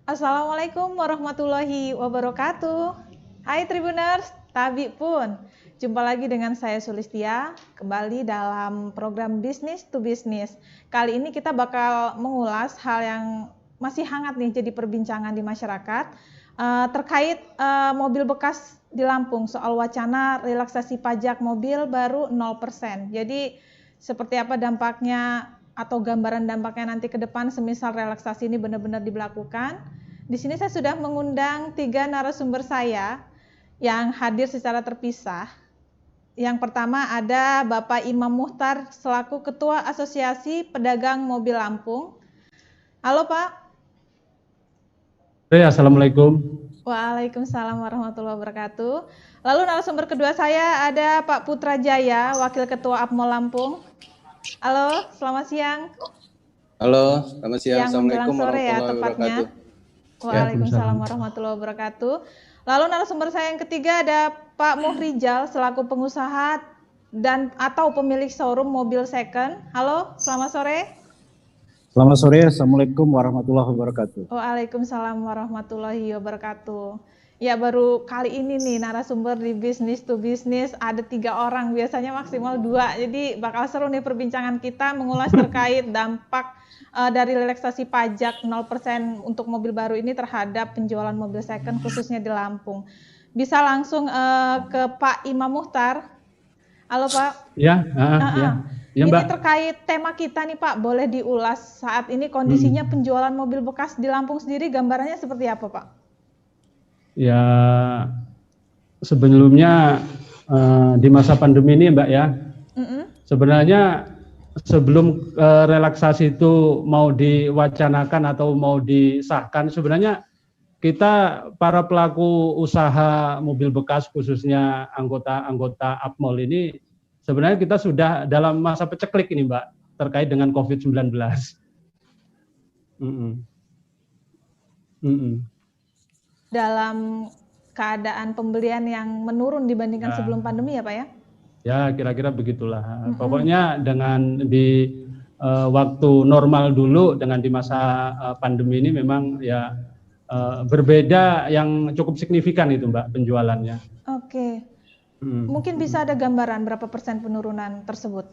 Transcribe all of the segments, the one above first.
Assalamualaikum warahmatullahi wabarakatuh. Hai Tribuners, Tabi pun. Jumpa lagi dengan saya Sulistia, kembali dalam program Business to Business. Kali ini kita bakal mengulas hal yang masih hangat nih jadi perbincangan di masyarakat terkait mobil bekas di Lampung, soal wacana relaksasi pajak mobil baru 0%. Jadi seperti apa dampaknya atau gambaran dampaknya nanti ke depan semisal relaksasi ini benar-benar diberlakukan. Di sini saya sudah mengundang 3 narasumber saya yang hadir secara terpisah. Yang pertama ada Bapak Imam Muhtar selaku Ketua Asosiasi Pedagang Mobil Lampung. Halo Pak. Assalamualaikum. Waalaikumsalam warahmatullahi wabarakatuh. Lalu narasumber kedua saya ada Pak Putra Jaya, Wakil Ketua APMO Lampung. Halo, selamat siang. Halo, selamat siang. Assalamualaikum warahmatullahi wabarakatuh. Waalaikumsalam warahmatullahi wabarakatuh. Lalu narasumber saya yang ketiga ada Pak Muhrijal selaku pengusaha dan atau pemilik showroom mobil second. Halo, selamat sore. Selamat sore, Assalamualaikum warahmatullahi wabarakatuh. Waalaikumsalam warahmatullahi wabarakatuh. Ya, baru kali ini nih narasumber di Business to Business ada 3 orang, biasanya maksimal 2. Jadi bakal seru nih perbincangan kita mengulas terkait dampak dari relaksasi pajak 0% untuk mobil baru ini terhadap penjualan mobil second khususnya di Lampung. Bisa langsung ke Pak Imam Muhtar. Halo Pak. Ya, ya, Mbak. Ini terkait tema kita nih Pak, boleh diulas saat ini kondisinya penjualan mobil bekas di Lampung sendiri, gambarannya seperti apa Pak? Ya, sebelumnya di masa pandemi ini Mbak ya, sebenarnya sebelum relaksasi itu mau diwacanakan atau mau disahkan, sebenarnya kita para pelaku usaha mobil bekas khususnya anggota APMOL ini sebenarnya kita sudah dalam masa peceklik ini Mbak terkait dengan COVID-19. Dalam keadaan pembelian yang menurun dibandingkan sebelum pandemi ya Pak ya? Ya kira-kira begitulah. Pokoknya dengan di waktu normal dulu dengan di masa pandemi ini memang ya berbeda yang cukup signifikan itu Mbak penjualannya. Oke. Mungkin bisa ada gambaran berapa persen penurunan tersebut?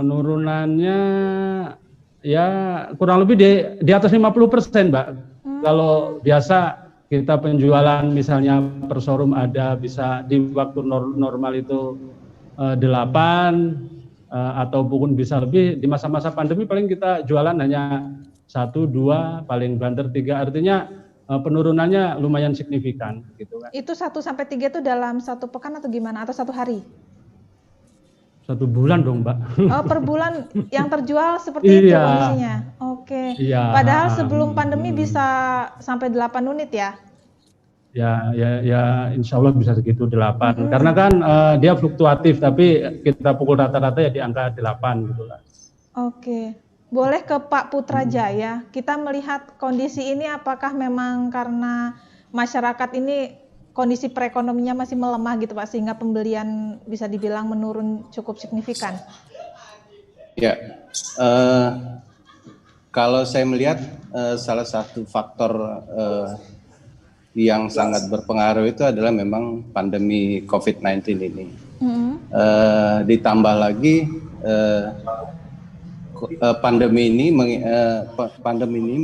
Penurunannya ya kurang lebih di atas 50% Mbak. Kalau biasa kita penjualan misalnya per showroom ada bisa di waktu normal itu 8 ataupun bisa lebih, di masa-masa pandemi paling kita jualan hanya 1, 2, paling banter 3, artinya penurunannya lumayan signifikan gitu kan. Itu 1-3 itu dalam 1 pekan atau gimana, atau 1 hari? 1 bulan dong Mbak. Oh, per bulan yang terjual seperti itu kondisinya. Oke. Iya. Padahal sebelum pandemi bisa sampai 8 unit ya? Ya insya Allah bisa segitu 8. Karena kan dia fluktuatif, tapi kita pukul rata-rata ya di angka 8 gitu lah. Oke. Boleh ke Pak Putra Jaya, kita melihat kondisi ini apakah memang karena masyarakat ini kondisi perekonominya masih melemah gitu Pak, sehingga pembelian bisa dibilang menurun cukup signifikan? Ya, kalau saya melihat salah satu faktor yang sangat berpengaruh itu adalah memang pandemi COVID-19 ini. Ditambah lagi pandemi ini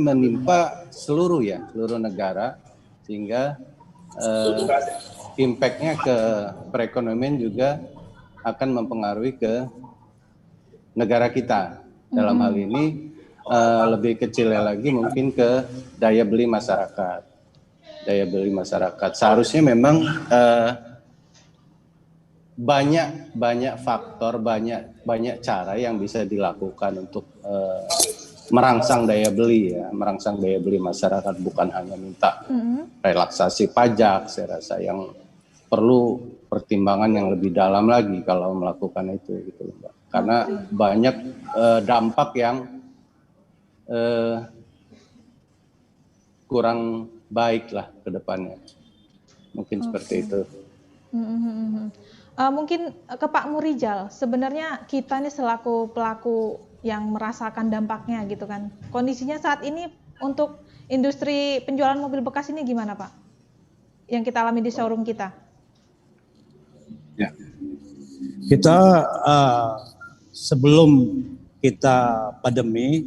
menimpa seluruh negara, sehingga impact-nya ke perekonomian juga akan mempengaruhi ke negara kita. Dalam hal ini lebih kecilnya lagi mungkin ke daya beli masyarakat. Seharusnya memang banyak faktor, banyak cara yang bisa dilakukan untuk merangsang daya beli masyarakat, bukan hanya minta relaksasi pajak. Saya rasa yang perlu pertimbangan yang lebih dalam lagi kalau melakukan itu gitu Mbak. Karena banyak dampak yang kurang baik lah ke depannya. Mungkin seperti itu. Mungkin ke Pak Muhrijal, sebenarnya kita nih selaku pelaku yang merasakan dampaknya gitu kan, kondisinya saat ini untuk industri penjualan mobil bekas ini gimana Pak? Yang kita alami di showroom kita? Ya. Kita sebelum kita pandemi,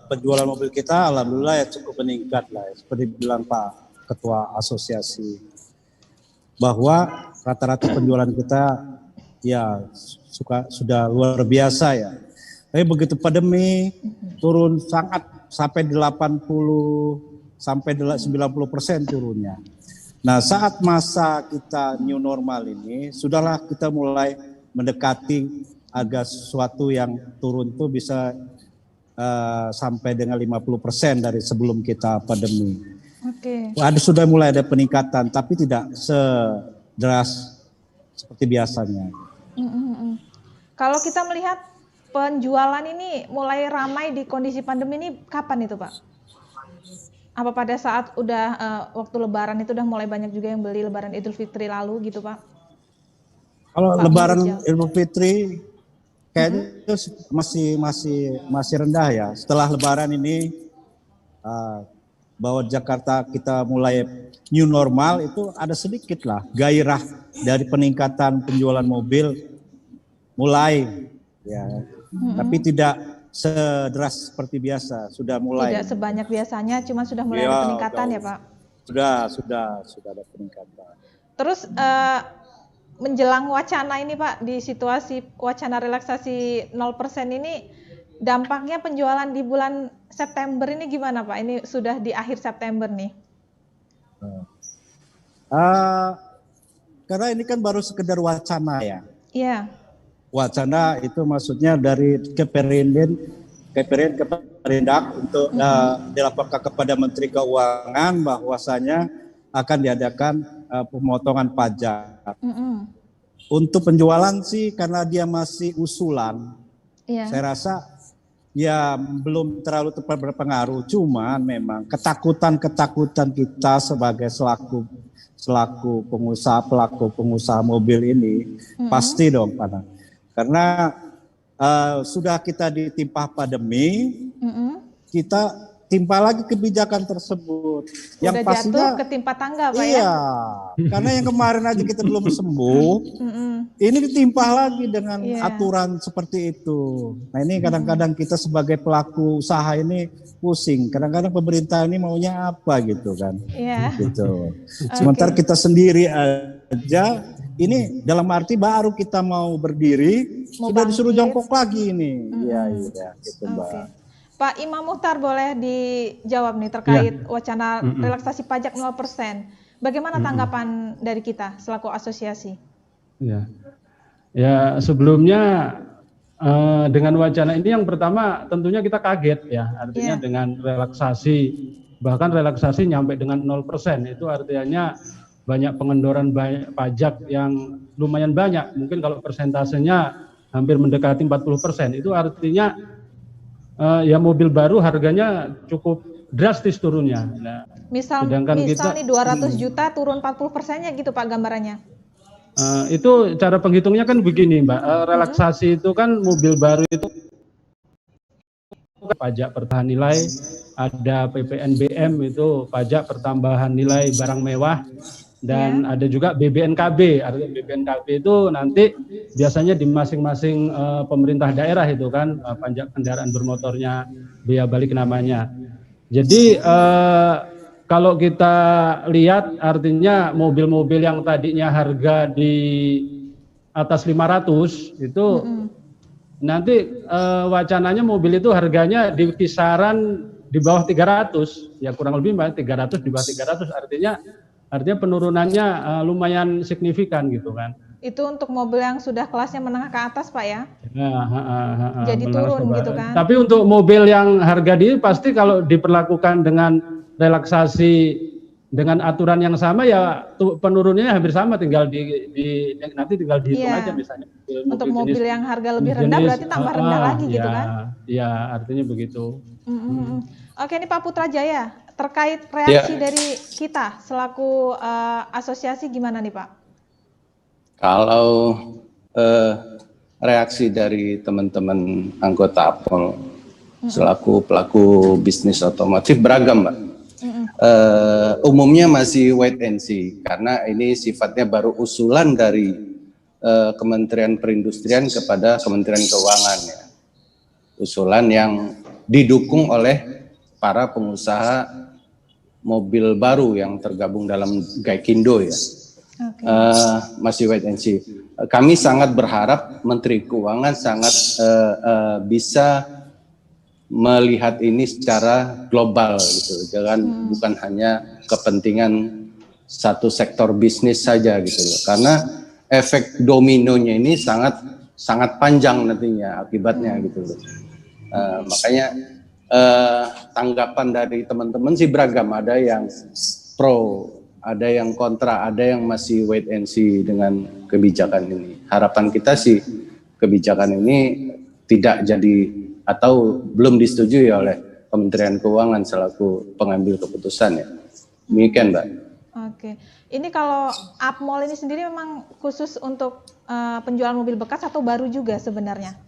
penjualan mobil kita alhamdulillah ya cukup meningkat lah. Seperti bilang Pak Ketua Asosiasi, bahwa rata-rata penjualan kita ya sudah luar biasa ya. Tapi begitu pandemi turun sangat sampai 80 sampai 90% turunnya. Nah, saat masa kita new normal ini, sudahlah kita mulai mendekati agar sesuatu yang turun itu bisa sampai dengan 50% dari sebelum kita pandemi. Oke. Sudah mulai ada peningkatan, tapi tidak sederas seperti biasanya. Kalau kita melihat penjualan ini mulai ramai di kondisi pandemi ini kapan itu Pak? Apa pada saat udah waktu Lebaran itu udah mulai banyak juga yang beli Lebaran Idul Fitri lalu gitu Pak? Kalau Pak Lebaran Idul Fitri kayaknya masih rendah ya. Setelah Lebaran ini bahwa Jakarta kita mulai new normal, itu ada sedikit lah gairah dari peningkatan penjualan mobil mulai ya. Tapi tidak sederas seperti biasa, sudah mulai. Tidak sebanyak biasanya, cuma sudah mulai ada peningkatan ya Pak? Sudah ada peningkatan. Terus menjelang wacana ini Pak, di situasi wacana relaksasi 0% ini, dampaknya penjualan di bulan September ini gimana Pak? Ini sudah di akhir September nih. Karena ini kan baru sekedar wacana ya. Iya. Wacana itu maksudnya dari Kemendak untuk dilaporkan kepada Menteri Keuangan bahwasanya akan diadakan pemotongan pajak. Untuk penjualan sih karena dia masih usulan, saya rasa ya belum terlalu berpengaruh. Cuman memang ketakutan kita sebagai selaku pelaku pengusaha mobil ini pasti dong, Pak. Karena sudah kita ditimpa pandemi, kita timpa lagi kebijakan tersebut. Yang pastinya jatuh ketimpa tangga Pak ya. Karena yang kemarin aja kita belum sembuh, ini ditimpa lagi dengan aturan seperti itu. Nah ini kadang-kadang kita sebagai pelaku usaha ini pusing. Kadang-kadang pemerintah ini maunya apa gitu kan. Gitu. Sementara kita sendiri aja, ini dalam arti baru kita mau berdiri, sudah disuruh jongkok lagi ini. Iya, gitu Mbak. Pak Imam Muhtar boleh dijawab nih terkait wacana relaksasi pajak 0%. Bagaimana tanggapan dari kita selaku asosiasi? Ya sebelumnya dengan wacana ini yang pertama tentunya kita kaget ya, artinya dengan relaksasi, bahkan relaksasi nyampe dengan 0%, itu artinya banyak pengendoran pajak yang lumayan banyak, mungkin kalau persentasenya hampir mendekati 40%, itu artinya ya mobil baru harganya cukup drastis turunnya. Nah, misal nih 200 juta turun 40%-nya gitu Pak gambarannya. Itu cara penghitungnya kan begini Mbak, relaksasi itu kan mobil baru itu pajak pertambahan nilai, ada PPNBM itu pajak pertambahan nilai barang mewah, dan ada juga BBNKB. Artinya BBNKB itu nanti biasanya di masing-masing pemerintah daerah itu kan pajak kendaraan bermotornya, bea balik namanya. Jadi kalau kita lihat artinya mobil-mobil yang tadinya harga di atas 500 itu nanti wacananya mobil itu harganya di kisaran di bawah 300, ya kurang lebih 300, di bawah 300, artinya penurunannya lumayan signifikan gitu kan. Itu untuk mobil yang sudah kelasnya menengah ke atas Pak ya? Jadi turun gitu kan. Tapi untuk mobil yang harga di pasti kalau diperlakukan dengan relaksasi dengan aturan yang sama ya penurunannya hampir sama, tinggal nanti tinggal dihitung aja misalnya. Untuk mobil yang harga lebih rendah berarti tambah rendah lagi gitu kan? Iya, artinya begitu. Oke, ini Pak Putrajaya, terkait reaksi dari kita selaku asosiasi gimana nih Pak? Kalau reaksi dari teman-teman anggota APOL selaku pelaku bisnis otomotif beragam, Mbak. Umumnya masih wait and see karena ini sifatnya baru usulan dari Kementerian Perindustrian kepada Kementerian Keuangan ya. Usulan yang didukung oleh para pengusaha mobil baru yang tergabung dalam Gaikindo ya. Masih wait and see. Kami sangat berharap Menteri Keuangan sangat bisa melihat ini secara global gitu, jangan bukan hanya kepentingan satu sektor bisnis saja gitu loh. Karena efek dominonya ini sangat panjang nantinya akibatnya gitu loh. Makanya tanggapan dari teman-teman sih beragam, ada yang pro, ada yang kontra, ada yang masih wait and see dengan kebijakan ini. Harapan kita sih kebijakan ini tidak jadi atau belum disetujui oleh Kementerian Keuangan selaku pengambil keputusan ya. Demikian, Mbak. Oke. Ini kalau Upmall ini sendiri memang khusus untuk penjualan mobil bekas atau baru juga sebenarnya?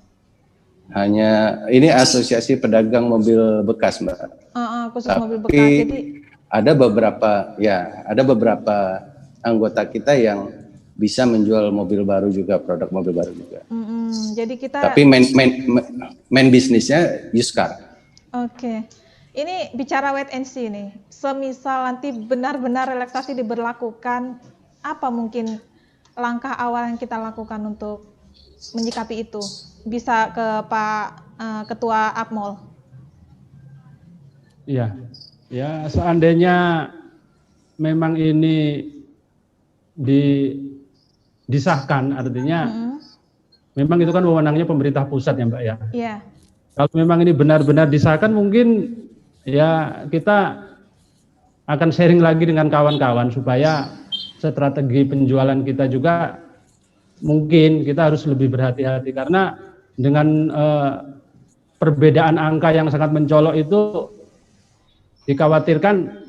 Hanya ini asosiasi pedagang mobil bekas, Mbak. Khusus Tapi mobil bekas. Jadi ada beberapa anggota kita yang bisa menjual mobil baru juga, produk mobil baru juga. Jadi kita. Tapi main bisnisnya used car. Oke. Ini bicara wait and see nih. Semisal nanti benar-benar relaksasi diberlakukan, apa mungkin langkah awal yang kita lakukan untuk menyikapi itu? Bisa ke Pak Ketua Upmall. Iya. Ya, seandainya memang ini disahkan, artinya memang itu kan wewenangnya pemerintah pusat ya, Mbak ya. Iya. Kalau memang ini benar-benar disahkan, mungkin ya kita akan sharing lagi dengan kawan-kawan supaya strategi penjualan kita juga mungkin kita harus lebih berhati-hati, karena dengan perbedaan angka yang sangat mencolok itu dikhawatirkan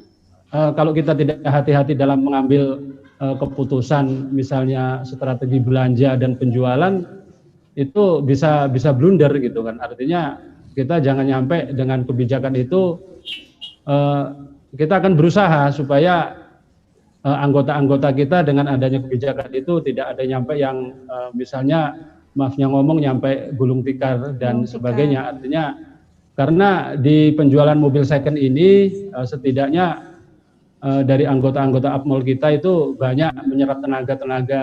kalau kita tidak hati-hati dalam mengambil keputusan, misalnya strategi belanja dan penjualan, itu bisa blunder gitu kan. Artinya kita jangan nyampe dengan kebijakan itu, kita akan berusaha supaya anggota-anggota kita dengan adanya kebijakan itu tidak ada nyampe yang misalnya maafnya ngomong nyampe gulung tikar dan sebagainya. Artinya karena di penjualan mobil second ini setidaknya dari anggota-anggota Upmall kita itu banyak menyerap tenaga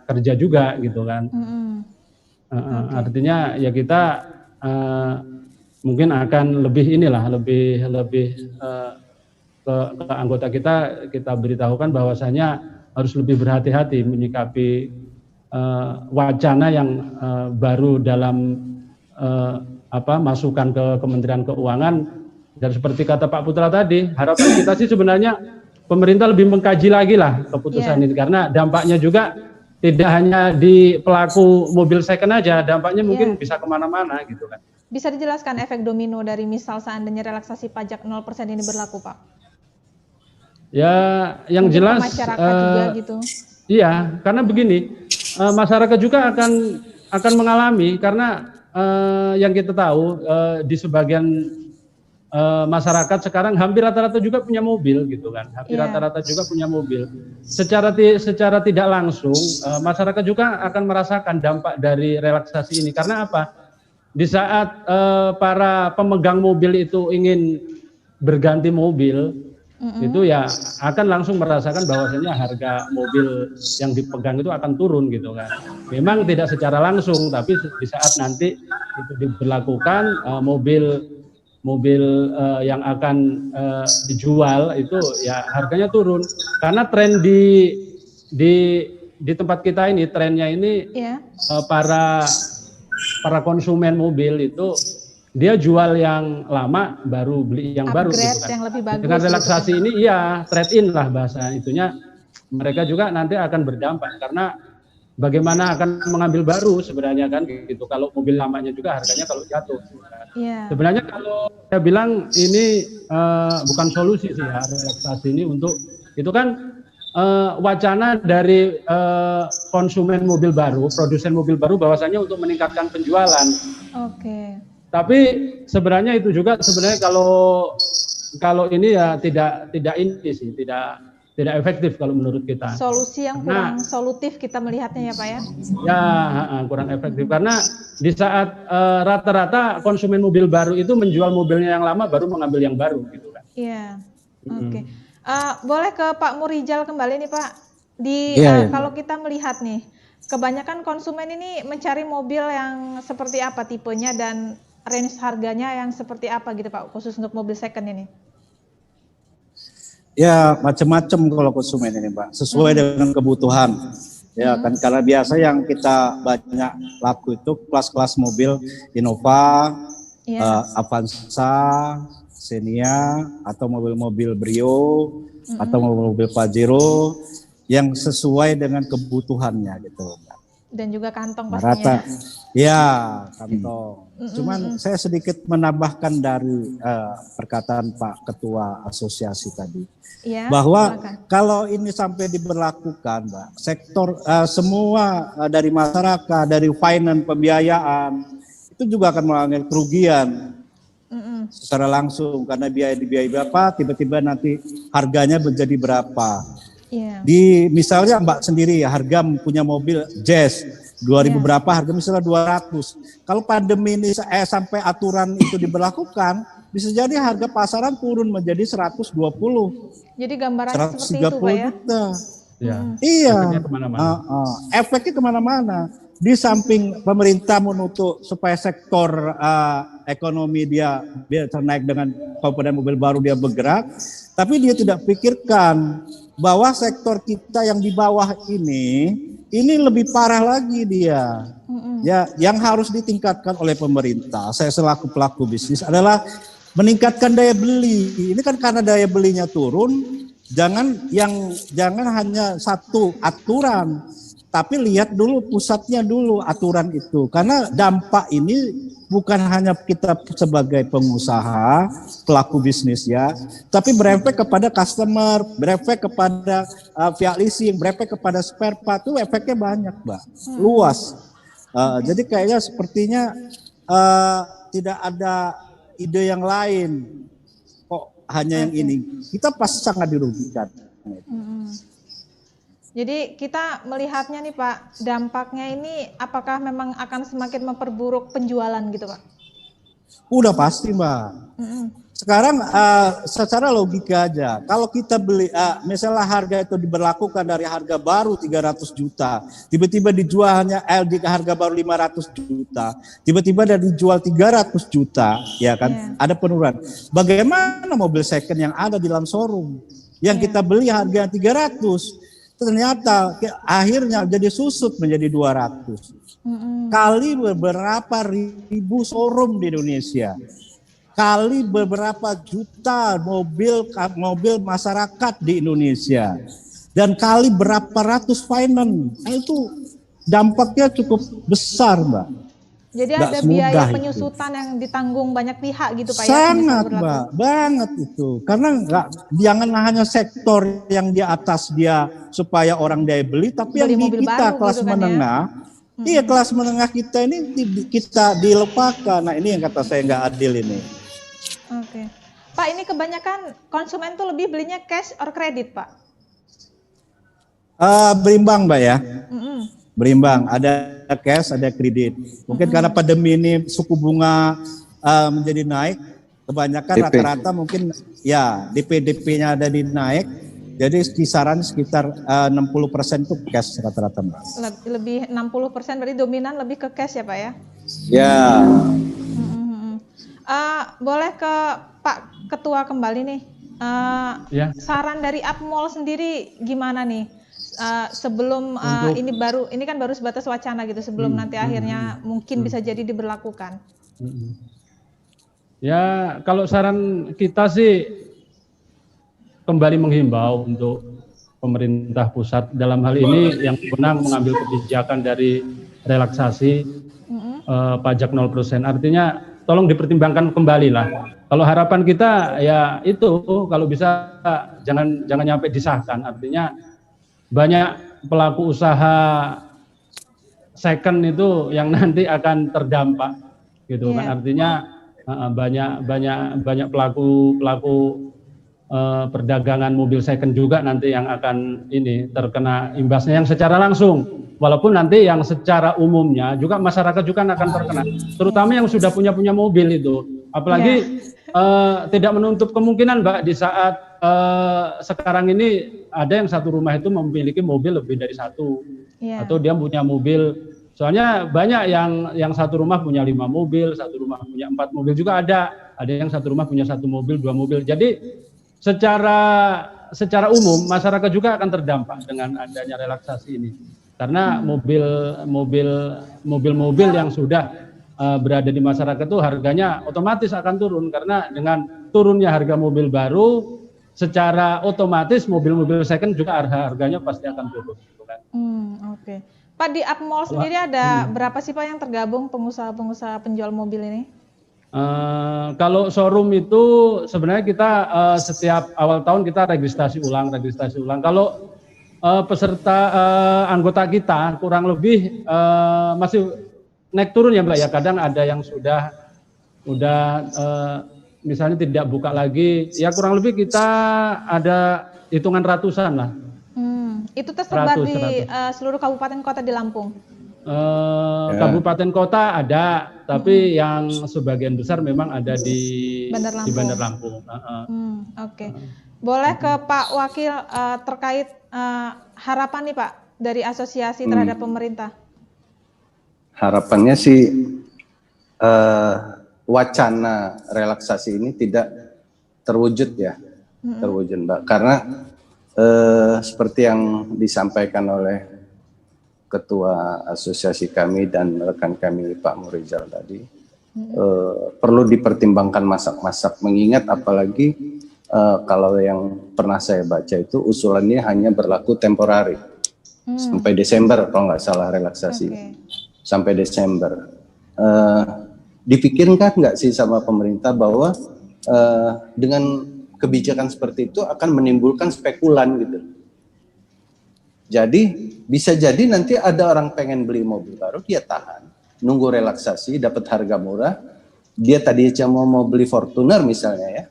kerja juga gitu kan. Artinya ya kita mungkin akan lebih ke anggota kita beritahukan bahwasanya harus lebih berhati-hati menyikapi wacana yang baru dalam masukan ke Kementerian Keuangan. Dan seperti kata Pak Putra tadi, harapan kita sih sebenarnya pemerintah lebih mengkaji lagi lah keputusan ini, karena dampaknya juga tidak hanya di pelaku mobil second aja, dampaknya mungkin bisa kemana-mana gitu kan. Bisa dijelaskan efek domino dari misal seandainya relaksasi pajak 0% ini berlaku, Pak? Ya, yang mungkin jelas masyarakat juga gitu. Iya, karena begini, masyarakat juga akan mengalami, karena yang kita tahu di sebagian masyarakat sekarang hampir rata-rata juga punya mobil gitu kan, rata-rata juga punya mobil. Secara tidak langsung masyarakat juga akan merasakan dampak dari relaksasi ini. Karena apa? Di saat para pemegang mobil itu ingin berganti mobil, itu ya akan langsung merasakan bahwasanya harga mobil yang dipegang itu akan turun gitu kan. Memang tidak secara langsung, tapi di saat nanti itu diberlakukan, mobil yang akan dijual itu ya harganya turun, karena tren di tempat kita ini, trennya ini para konsumen mobil itu dia jual yang lama baru beli yang baru gitu kan. Yang lebih bagus dengan relaksasi gitu. Ini iya trade in lah bahasa itunya, mereka juga nanti akan berdampak, karena bagaimana akan mengambil baru sebenarnya kan gitu, kalau mobil lamanya juga harganya kalau jatuh. Sebenarnya kalau saya bilang ini bukan solusi sih ya, relaksasi ini untuk itu kan wacana dari konsumen mobil baru, produsen mobil baru, bahwasanya untuk meningkatkan penjualan. Tapi sebenarnya itu juga sebenarnya kalau ini ya tidak ini sih, tidak efektif kalau menurut kita. Solusi yang kurang solutif kita melihatnya ya Pak ya? Ya, kurang efektif karena di saat rata-rata konsumen mobil baru itu menjual mobilnya yang lama baru mengambil yang baru gitu kan. Iya, oke. Boleh ke Pak Murijal kembali nih Pak. Kalau kita melihat nih, kebanyakan konsumen ini mencari mobil yang seperti apa tipenya dan range harganya yang seperti apa gitu Pak, khusus untuk mobil second ini? Ya macam-macam kalau konsumen ini Pak, sesuai dengan kebutuhan. Ya kan karena biasa yang kita banyak laku itu kelas-kelas mobil Innova, Avanza, Xenia, atau mobil-mobil Brio, atau mobil Pajero yang sesuai dengan kebutuhannya gitu. Dan juga kantong pastinya. Ya kantong. Cuman saya sedikit menambahkan dari perkataan Pak Ketua Asosiasi tadi. Ya, bahwa kalau ini sampai diberlakukan, Mbak, sektor semua dari masyarakat, dari finance, pembiayaan, itu juga akan mengalami kerugian secara langsung karena biaya berapa, tiba-tiba nanti harganya menjadi berapa. Di misalnya Mbak sendiri harga punya mobil Jazz 2000 berapa, harga misalnya 200. Kalau pandemi ini sampai aturan itu diberlakukan, bisa jadi harga pasaran turun menjadi 120. Jadi gambarannya seperti itu Pak ya? Iya, efeknya kemana-mana. Di samping pemerintah menutup supaya sektor ekonomi dia naik dengan komponen mobil baru dia bergerak, tapi dia tidak pikirkan bahwa sektor kita yang di bawah ini lebih parah lagi dia. Ya, yang harus ditingkatkan oleh pemerintah, saya selaku pelaku bisnis adalah meningkatkan daya beli. Ini kan karena daya belinya turun, jangan hanya satu aturan, tapi lihat dulu pusatnya dulu aturan itu. Karena dampak ini bukan hanya kita sebagai pengusaha, pelaku bisnis ya, tapi berefek kepada customer, berefek kepada pihak leasing, berefek kepada spare part, itu efeknya banyak, Mbak, luas. Jadi kayaknya sepertinya tidak ada ide yang lain, kok hanya yang ini, kita pasti sangat dirugikan. Jadi kita melihatnya nih Pak, dampaknya ini apakah memang akan semakin memperburuk penjualan gitu Pak? Udah pasti Mbak. Sekarang secara logika aja, kalau kita beli, misalnya harga itu diberlakukan dari harga baru 300 juta, tiba-tiba dijual hanya di harga baru 500 juta, tiba-tiba ada dijual 300 juta, ya kan, ada penurunan. Bagaimana mobil second yang ada di dalam showroom, yang kita beli harga 300, ternyata akhirnya jadi susut menjadi 200. Kali beberapa ribu showroom di Indonesia. Kali beberapa juta mobil masyarakat di Indonesia, dan kali berapa ratus finance, itu dampaknya cukup besar Mbak. Jadi ada biaya penyusutan yang ditanggung banyak pihak gitu Pak? Sangat Mbak, banget itu. Karena jangan hanya sektor yang di atas dia supaya orang daya beli, tapi yang di kita kelas gitu menengah, kan, ya? Iya kelas menengah kita ini kita dilupakan. Nah ini yang kata saya nggak adil ini. Oke, Pak, ini kebanyakan konsumen tuh lebih belinya cash or kredit, Pak? Berimbang, Mbak ya. Berimbang, ada cash, ada kredit. Mungkin karena pandemi ini suku bunga menjadi naik, kebanyakan rata-rata mungkin ya DP-nya ada di naik, jadi kisaran sekitar 60% itu cash rata-rata, Mbak. Lebih 60% berarti dominan lebih ke cash ya, Pak ya? Ya. Boleh ke Pak Ketua kembali nih. Saran dari Apmol sendiri gimana nih? Sebelum ini kan baru sebatas wacana gitu, sebelum nanti akhirnya mungkin bisa jadi diberlakukan. Ya, kalau saran kita sih kembali menghimbau untuk pemerintah pusat dalam hal ini yang berwenang mengambil kebijakan dari relaksasi pajak 0%. Artinya tolong dipertimbangkan kembali lah. Kalau harapan kita ya itu kalau bisa jangan sampai disahkan. Artinya banyak pelaku usaha second itu yang nanti akan terdampak gitu kan. Artinya banyak pelaku perdagangan mobil second juga nanti yang akan ini terkena imbasnya yang secara langsung. Walaupun nanti yang secara umumnya juga masyarakat juga akan terkena, terutama yang sudah punya mobil itu. Apalagi tidak menutup kemungkinan, Mbak, di saat sekarang ini ada yang satu rumah itu memiliki mobil lebih dari satu, atau dia punya mobil. Soalnya banyak yang satu rumah punya 5 mobil, satu rumah punya 4 mobil juga ada yang satu rumah punya 1 mobil, 2 mobil. Jadi secara umum masyarakat juga akan terdampak dengan adanya relaksasi ini. Karena mobil yang sudah berada di masyarakat itu harganya otomatis akan turun, karena dengan turunnya harga mobil baru secara otomatis mobil-mobil second juga harganya pasti akan turun. Oke. Pak, di Upmall sendiri ada berapa sih Pak yang tergabung pengusaha-pengusaha penjual mobil ini? Kalau showroom itu sebenarnya kita setiap awal tahun kita registrasi ulang. Kalau peserta anggota kita kurang lebih masih naik turun ya Mbak ya. Kadang ada yang sudah misalnya tidak buka lagi, ya kurang lebih kita ada hitungan ratusan lah. Itu tersebar di seluruh kabupaten kota di Lampung? Kabupaten kota ada, tapi yang sebagian besar memang ada di Bandar Lampung. Oke. Boleh ke Pak Wakil terkait harapan nih Pak dari asosiasi terhadap pemerintah? Harapannya sih wacana relaksasi ini tidak terwujud ya, terwujud Mbak, karena seperti yang disampaikan oleh Ketua Asosiasi kami dan rekan kami Pak Murizal tadi, perlu dipertimbangkan masak-masak, mengingat apalagi kalau yang pernah saya baca itu usulannya hanya berlaku temporari sampai Desember kalau nggak salah relaksasi, sampai Desember. Dipikirkan nggak sih sama pemerintah bahwa dengan kebijakan seperti itu akan menimbulkan spekulan gitu. Jadi bisa jadi nanti ada orang pengen beli mobil baru, dia tahan, nunggu relaksasi, dapat harga murah. Dia tadi cuma mau beli Fortuner misalnya ya,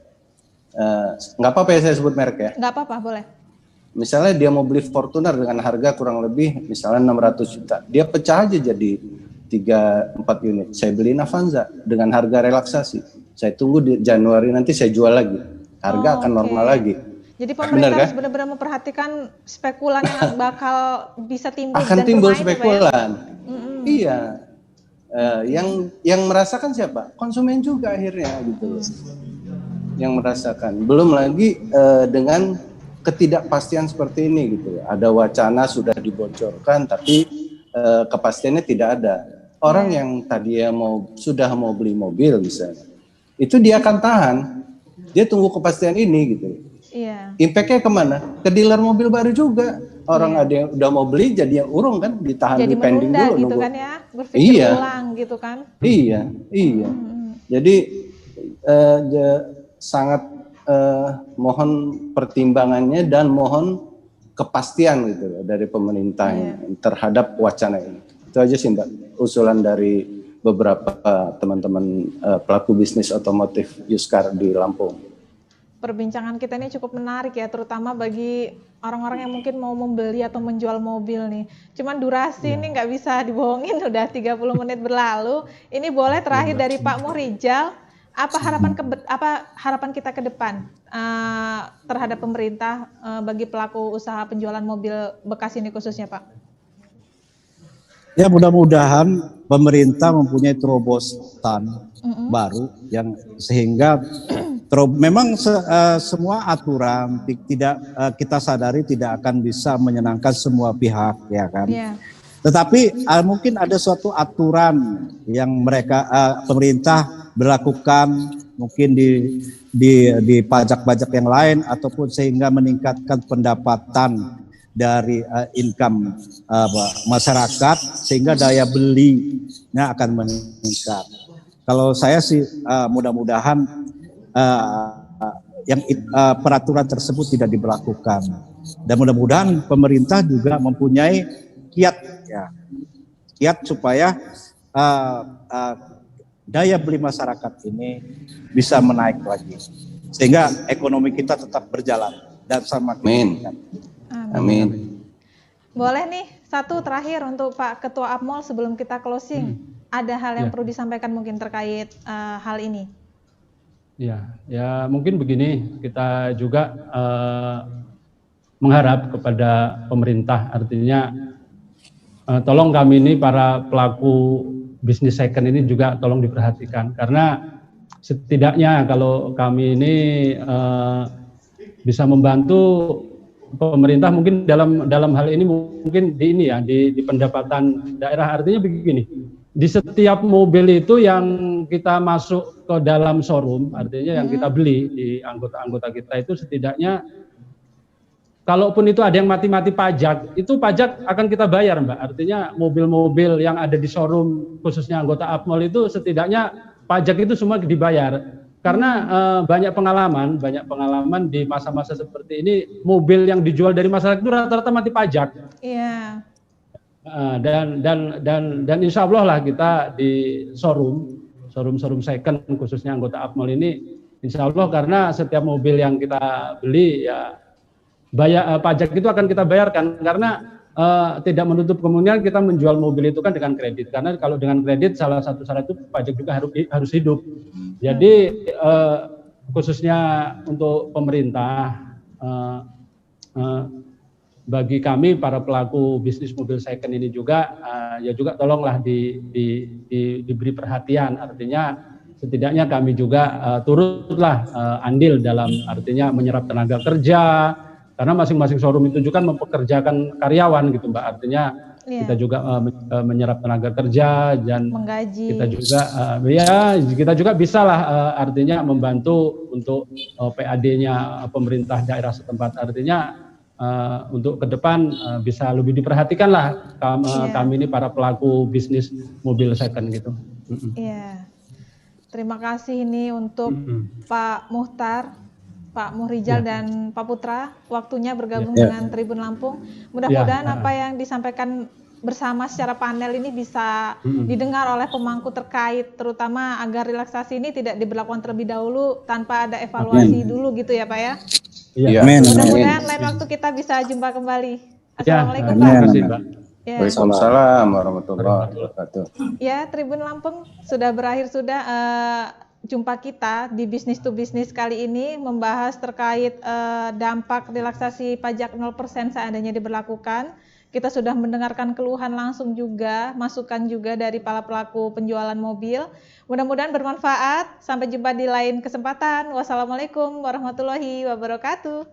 nggak apa-apa ya saya sebut merek ya? Nggak apa-apa, boleh. Misalnya dia mau beli Fortuner dengan harga kurang lebih misalnya 600 juta, dia pecah aja jadi 3-4 unit. Saya beli Avanza dengan harga relaksasi. Saya tunggu di Januari nanti saya jual lagi. Harga akan normal lagi. Jadi pemerintah harus benar-benar memperhatikan spekulan yang bakal bisa timbul. Akan timbul spekulan. Iya. Yang merasakan siapa? Konsumen juga akhirnya gitu. Yang merasakan. Belum lagi dengan ketidakpastian seperti ini gitu. Ada wacana sudah dibocorkan tapi kepastiannya tidak ada. Orang yang tadi sudah mau beli mobil misalnya, itu dia akan tahan. Dia tunggu kepastian ini gitu. Iya. Impact-nya kemana? Ke dealer mobil baru juga. Orang ada yang udah mau beli jadi yang urung kan, ditahan di pending dulu. Jadi gitu kan ya, berpikir ulang gitu kan. Iya. Jadi sangat mohon pertimbangannya dan mohon kepastian gitu dari pemerintahnya terhadap wacana ini. Itu aja sih Mbak, usulan dari beberapa teman-teman pelaku bisnis otomotif used car di Lampung. Perbincangan kita ini cukup menarik ya, terutama bagi orang-orang yang mungkin mau membeli atau menjual mobil nih. Cuman durasi ini nggak bisa dibohongin, udah 30 menit berlalu. Ini boleh terakhir dari Pak Murizal, apa harapan kita ke depan terhadap pemerintah bagi pelaku usaha penjualan mobil bekas ini khususnya Pak? Ya mudah-mudahan pemerintah mempunyai terobosan baru yang sehingga memang semua aturan tidak kita sadari tidak akan bisa menyenangkan semua pihak ya kan. Tetapi mungkin ada suatu aturan yang pemerintah berlakukan mungkin di pajak-pajak yang lain ataupun sehingga meningkatkan pendapatan dari income masyarakat sehingga daya belinya akan meningkat. Kalau saya sih mudah-mudahan peraturan tersebut tidak diberlakukan dan mudah-mudahan pemerintah juga mempunyai kiat supaya daya beli masyarakat ini bisa menaik lagi, sehingga ekonomi kita tetap berjalan dan semakin meningkat. Amin. Boleh nih, satu terakhir untuk Pak Ketua Apmol sebelum kita closing. Ada hal yang perlu disampaikan mungkin terkait hal ini? Ya mungkin begini, kita juga mengharap kepada pemerintah, artinya tolong kami ini para pelaku bisnis second ini juga tolong diperhatikan, karena setidaknya kalau kami ini bisa membantu pemerintah mungkin dalam hal ini mungkin di pendapatan daerah. Artinya begini, di setiap mobil itu yang kita masuk ke dalam showroom, artinya yang kita beli di anggota-anggota kita itu setidaknya, kalaupun itu ada yang mati-mati pajak, itu pajak akan kita bayar, Mbak. Artinya mobil-mobil yang ada di showroom khususnya anggota Apmol itu setidaknya pajak itu semua dibayar. Karena banyak pengalaman di masa-masa seperti ini, mobil yang dijual dari masyarakat itu rata-rata mati pajak. Iya. Dan insya Allah lah kita di showroom second khususnya anggota Apmol ini, insya Allah karena setiap mobil yang kita beli ya pajak itu akan kita bayarkan, karena tidak menutup kemungkinan kita menjual mobil itu kan dengan kredit, karena kalau dengan kredit salah satu syarat itu pajak juga harus hidup. Jadi khususnya untuk pemerintah, bagi kami para pelaku bisnis mobil second ini juga ya juga tolonglah diberi perhatian, artinya setidaknya kami juga turutlah andil dalam artinya menyerap tenaga kerja, karena masing-masing showroom itu juga mempekerjakan karyawan gitu, Mbak. Artinya kita juga menyerap tenaga kerja dan menggaji. Kita juga bisa lah artinya membantu untuk PAD-nya pemerintah daerah setempat. Artinya untuk ke depan bisa lebih diperhatikan lah kami ini para pelaku bisnis mobil second gitu. Iya. Terima kasih ini untuk Pak Muhtar, Pak Muhrijal dan Pak Putra, waktunya bergabung dengan Tribun Lampung. Mudah-mudahan apa yang disampaikan bersama secara panel ini bisa didengar oleh pemangku terkait, terutama agar relaksasi ini tidak diberlakukan terlebih dahulu tanpa ada evaluasi dulu gitu ya Pak ya. Mudah-mudahan lain waktu kita bisa jumpa kembali. Assalamualaikum Pak. Terima kasih Mbak. Waalaikumsalam warahmatullahi wabarakatuh. Ya, Tribun Lampung sudah berakhir jumpa kita di Business to Business kali ini membahas terkait dampak relaksasi pajak 0% seandainya diberlakukan. Kita sudah mendengarkan keluhan langsung juga, masukan juga dari para pelaku penjualan mobil. Mudah-mudahan bermanfaat. Sampai jumpa di lain kesempatan. Wassalamualaikum warahmatullahi wabarakatuh.